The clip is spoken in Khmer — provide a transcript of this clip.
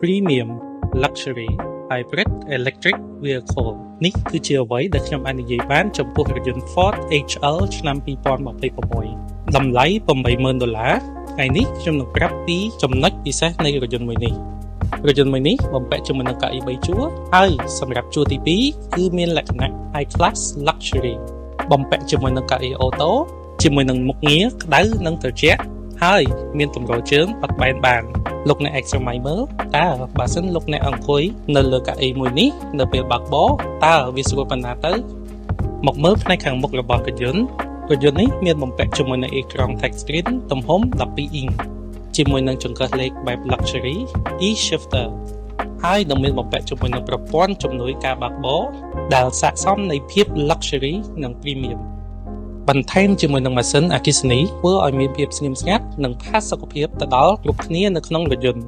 Premium Luxury Hybrid Electric Vehicle នេះគឺជាអ្វីដែលខ្ញុំបាននិយាយបានចំពោះរថយន្ត Ford HL ឆ្នាំ2026តម្លៃ$80,000ថ្ងៃនេះខ្ញុំនឹងប្រាប់ពីចំណុចពិសេសនៃរថយន្តមួយនេះបំពាក់ជាមួយនឹងកៅអី3ជួរហើយសម្រាប់ជួរទី2គឺមានលក្ខណៈ High Class Luxury បំពាក់ជាមួយនឹងកៅអីអូតូជាមួយនឹងមុខងារក្តៅនិងត្រជាក់ហើយមានទម្រជើងបត់បែនបានលោកអ្នកអាចស្រមៃមើលតើបើសិនលោកអ្នកអង្គុយនៅលើកៅអីមួយនេះនៅពេលបើកបរតើវាស្រួលប៉ុណ្ណាទៅមកមើលផ្នែកខាងមុខរបស់រថយន្តនេះមានបំពាក់ជាមួយនឹងអេក្រង់ Touch Screen ទំហំ12 អ៊ីងជាមួយនឹងចង្កឹះលេខបែប Luxury E-Shifter ហើយនឹងមានបំពាក់ជាមួយនឹងប្រព័ន្ធជំនួយការបើកបរដែលស័ក្តិសមនៃភាព Luxury និង Premium បន្ថែមជាមួយនឹងម៉ាស៊ីនអគ្គិសនីធ្វើឲ្យមានភាពស្ងៀមស្ងាត់និងផាសុកភាពទៅដល់គ្រប់គ្នានៅក្នុងរថយន្ត